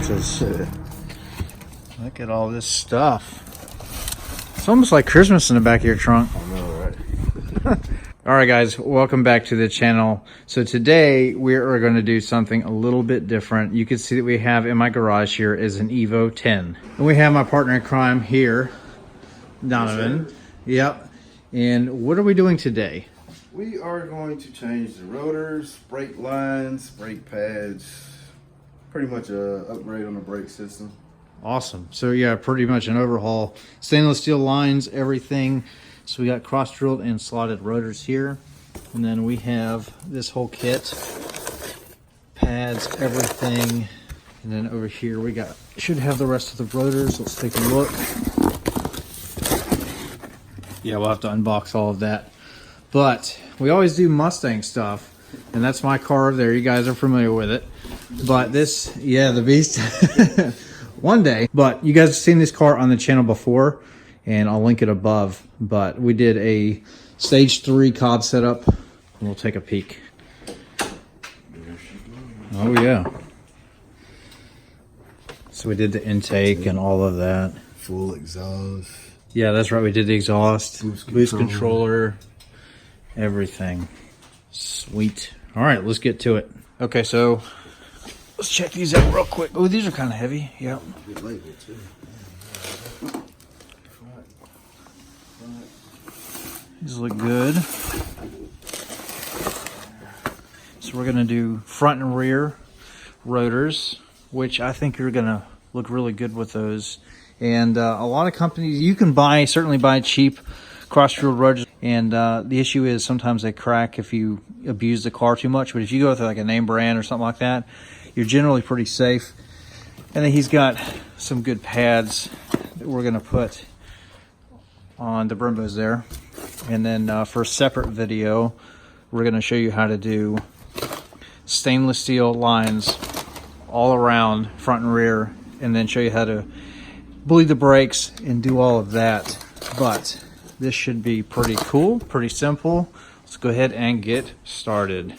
boxes. Look at all this stuff. It's almost like Christmas in the back of your trunk. I know, right? All right, guys, welcome back to the channel. So today we are going to do something a little bit different. You can see that we have in my garage here is an EVO 10. And we have my partner in crime here, Donovan. Yep. And what are we doing today? We are going to change the rotors, brake lines, brake pads, pretty much a upgrade on the brake system. Awesome. So yeah, pretty much an overhaul. Stainless steel lines, everything. So we got cross drilled and slotted rotors here. And then we have this whole kit. Pads, everything. And then over here we should have the rest of the rotors. Let's take a look. Yeah, we'll have to unbox all of that. But we always do Mustang stuff. And that's my car there. You guys are familiar with it. But this, yeah, the Beast. One day. But you guys have seen this car on the channel before. And I'll link it above. But we did a stage 3 Cobb setup. And we'll take a peek. Oh, yeah. So we did the intake and all of that. Full exhaust. Yeah, that's right. We did the exhaust, boost controller, everything. Sweet. All right, let's get to it. Okay, so let's check these out real quick. Oh, these are kind of heavy. Yep. Good label too. These look good. So we're going to do front and rear rotors, which I think you're going to look really good with those. And a lot of companies, you can certainly buy cheap cross-drilled rotors. And the issue is sometimes they crack if you abuse the car too much. But if you go with like a name brand or something like that, you're generally pretty safe. And then he's got some good pads that we're going to put on the Brimbos there. And then for a separate video, we're going to show you how to do stainless steel lines all around front and rear, and then show you how to bleed the brakes and do all of that. But this should be pretty cool, pretty simple. Let's go ahead and get started.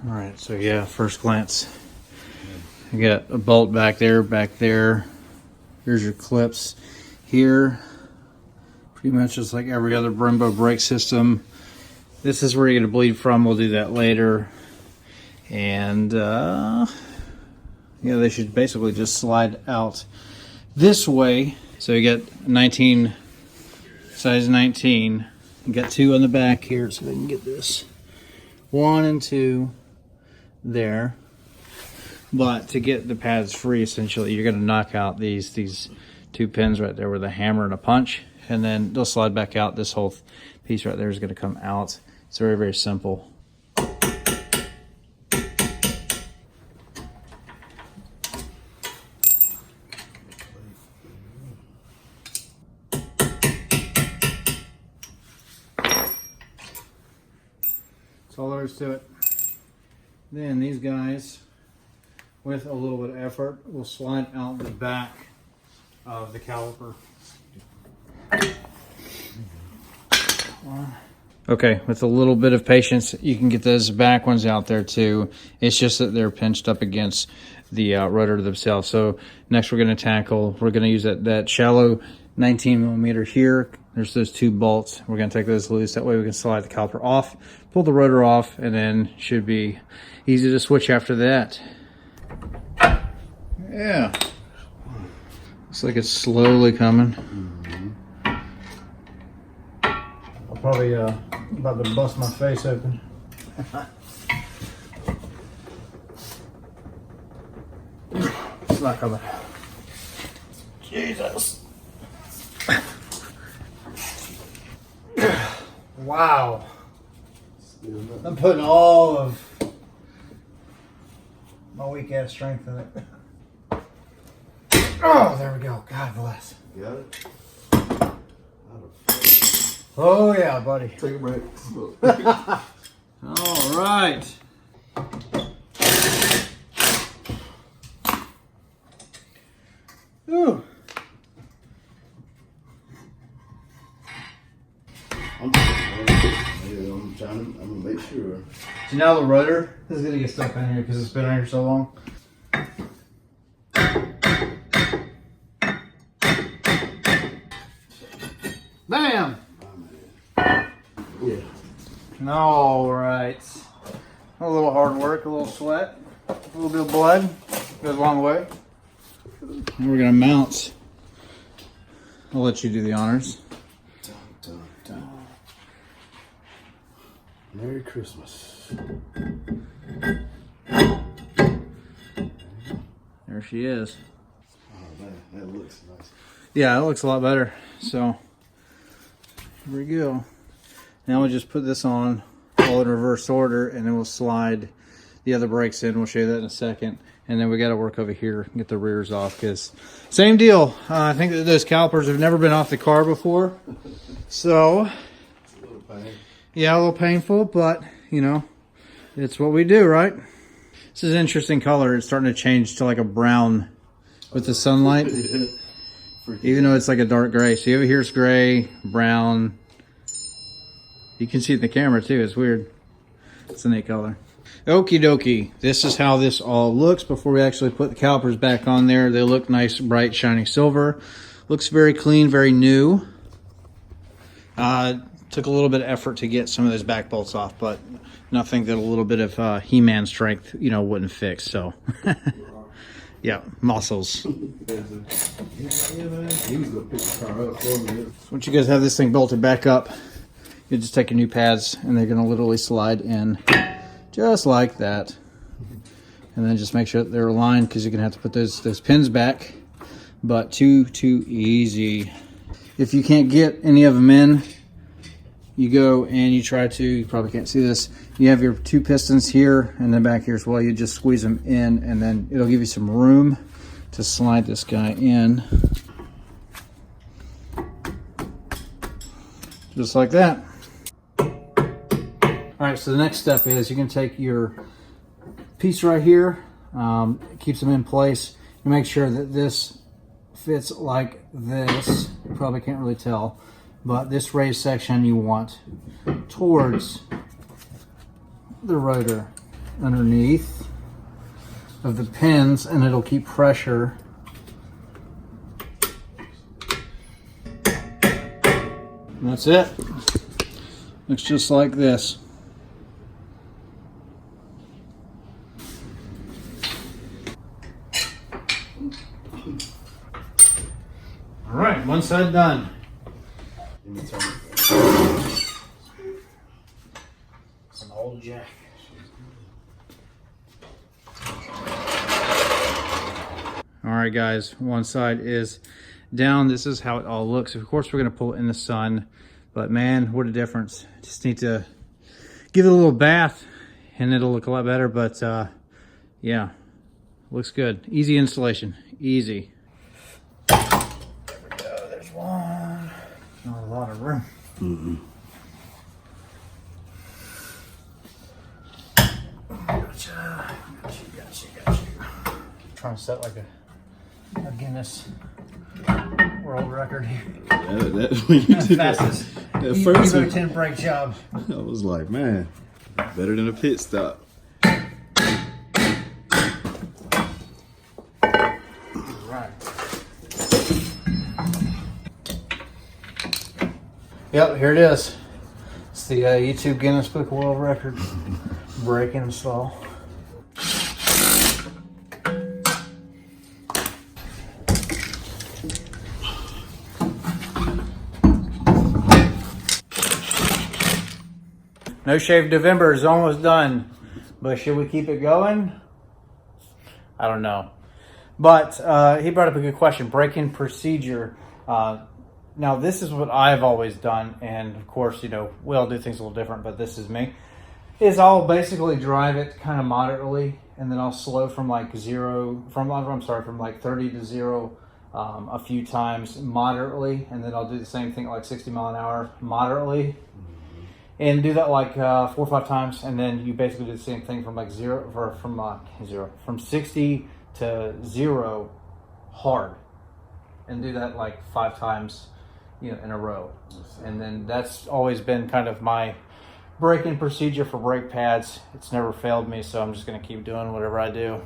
All right, so yeah, first glance, you got a bolt back there. Here's your clips here. Pretty much just like every other Brembo brake system. This is where you're going to bleed from. We'll do that later. And yeah, they should basically just slide out this way. So you got size 19. You got 2 on the back here, so they can get this 1 and 2 there. But to get the pads free, essentially, you're going to knock out these 2 pins right there with a hammer and a punch, and then they'll slide back out. This whole piece right there is going to come out. It's very, very simple. That's all there is to it. Then these guys, with a little bit of effort, will slide out the back of the caliper. Okay, with a little bit of patience, you can get those back ones out there too. It's just that they're pinched up against the rotor themselves. So next we're going to use that shallow 19 millimeter here. There's those 2 bolts. We're going to take those loose. That way we can slide the caliper off, pull the rotor off, and then should be easy to switch after that. Yeah. Looks like it's slowly coming. I'll probably about to bust my face open. It's not coming. Jesus. Wow. I'm putting all of my weak ass strength in it. Oh, there we go. God bless. Got it? Oh, yeah, buddy. Take a break. All right. Ooh. I'm trying to, I'm gonna make sure. So now the rotor is gonna get stuck in here because it's been on here so long. Bam! Yeah. All right. A little hard work, a little sweat, a little bit of blood goes a long way. And we're gonna mount. I'll let you do the honors. Dun, dun, dun. Merry Christmas. There she is. Oh man, that looks nice. Yeah, it looks a lot better. So here we go. Now we'll just put this on all in reverse order, and then we'll slide the other brakes in. We'll show you that in a second. And then we got to work over here and get the rears off, because same deal. I think that those calipers have never been off the car before. So It's a little pain. yeah, a little painful, but you know, it's what we do, right? This is an interesting color. It's starting to change to like a brown with the sunlight, even though it's like a dark gray. So over here it's gray, brown. You can see it in the camera too. It's weird. It's a neat color. Okie dokie. This is how this all looks before we actually put the calipers back on there. They look nice, bright, shiny silver. Looks very clean, very new. Took a little bit of effort to get some of those back bolts off, but nothing that a little bit of He-Man strength, you know, wouldn't fix. So, yeah, muscles. Once you guys have this thing bolted back up, you just take your new pads, and they're going to literally slide in just like that. And then just make sure that they're aligned, because you're going to have to put those pins back. But too easy. If you can't get any of them in, you go and you try to, you probably can't see this, you have your two pistons here and then back here as well. You just squeeze them in, and then it'll give you some room to slide this guy in. Just like that. All right, so the next step is you can take your piece right here, it keeps them in place. You make sure that this fits like this. You probably can't really tell, but this raised section you want towards the rotor underneath of the pins, and it'll keep pressure. And that's it. Looks just like this. All right, one side done. It's an old jack. All right, guys, one side is down. This is how it all looks. Of course, we're gonna pull it in the sun, but man, what a difference. Just need to give it a little bath and it'll look a lot better, but yeah, looks good. Easy installation, easy. There's one. Not a lot of room. Gotcha. Trying to set like a Guinness World Record here. When you did Fastest that first EVO one, 10 brake job. I was like, man, better than a pit stop. Right. Yep, here it is. It's the YouTube Guinness Book of World Record brake install. No Shave November is almost done, but should we keep it going? I don't know. But he brought up a good question, braking procedure. Now, this is what I've always done, and of course, you know, we all do things a little different, but this is me. Is I'll basically drive it kind of moderately, and then I'll slow from like from like 30 to 0 a few times moderately, and then I'll do the same thing at like 60 mile an hour moderately. And do that like 4 or 5 times, and then you basically do the same thing from like from 60 to 0 hard. and do that like 5 times, you know, in a row. And then that's always been kind of my braking procedure for brake pads. It's never failed me, so I'm just gonna keep doing whatever I do.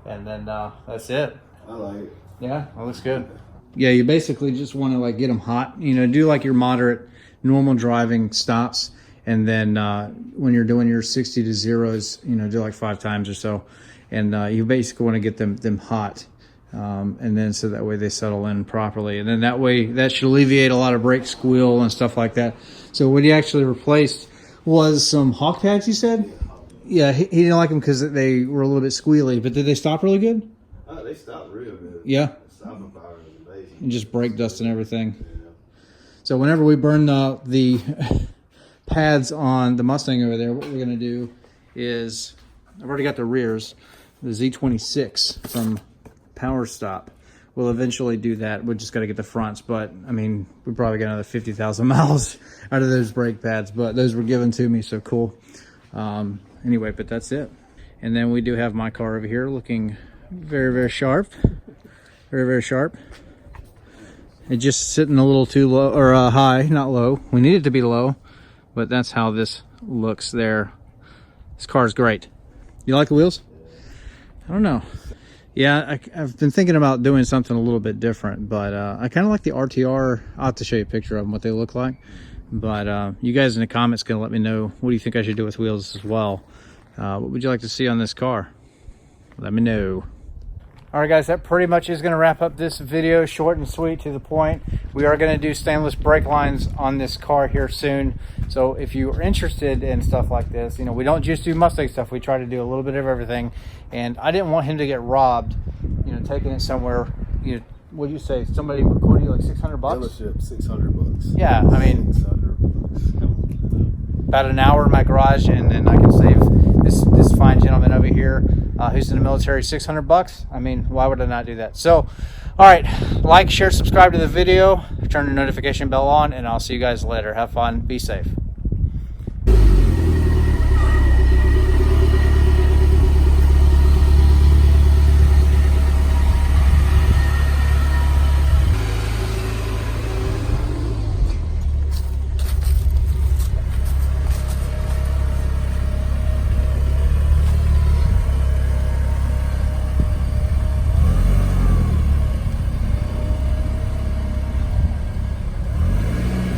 And then that's it. I like it. Yeah, that looks good. Yeah, you basically just want to like get them hot. You know, do like your moderate, normal driving stops, and then when you're doing your 60 to zeros, you know, do like 5 times or so, and you basically want to get them hot, and then so that way they settle in properly, and then that way that should alleviate a lot of brake squeal and stuff like that. So what he actually replaced was some hawk pads, you said? Yeah, he didn't like them because they were a little bit squealy, but did they stop really good? They stopped real good. Yeah. The stopping power is amazing. And just brake dust and everything. Yeah. So whenever we burn the pads on the Mustang over there, what we're going to do is, I've already got the rears, the Z26 from Power Stop. We'll eventually do that. We just got to get the fronts, but I mean, we probably got another 50,000 miles out of those brake pads, but those were given to me, so cool. Anyway, but that's it. And then we do have my car over here looking very, very sharp. Very, very sharp. It's just sitting a little too low, or high, not low. We need it to be low, but that's how this looks there. This car is great. You like the wheels? I don't know. Yeah, I've been thinking about doing something a little bit different, but I kind of like the RTR. I'll have to show you a picture of them, what they look like. But you guys in the comments can let me know, what do you think I should do with wheels as well? What would you like to see on this car? Let me know. All right, guys, that pretty much is going to wrap up this video. Short and sweet, to the point. We are going to do stainless brake lines on this car here soon. So if you are interested in stuff like this, you know, we don't just do Mustang stuff. We try to do a little bit of everything. And I didn't want him to get robbed, you know, taking it somewhere. You know, what do you say? Somebody recorded you like 600 bucks? Dealership, 600 bucks. Yeah, I mean, 600 bucks. about an hour in my garage, and then I can save this fine gentleman over here who's in the military 600 bucks. I mean, why would I not do that? So, all right, like, share, subscribe to the video, turn the notification bell on, and I'll see you guys later. Have fun, be safe.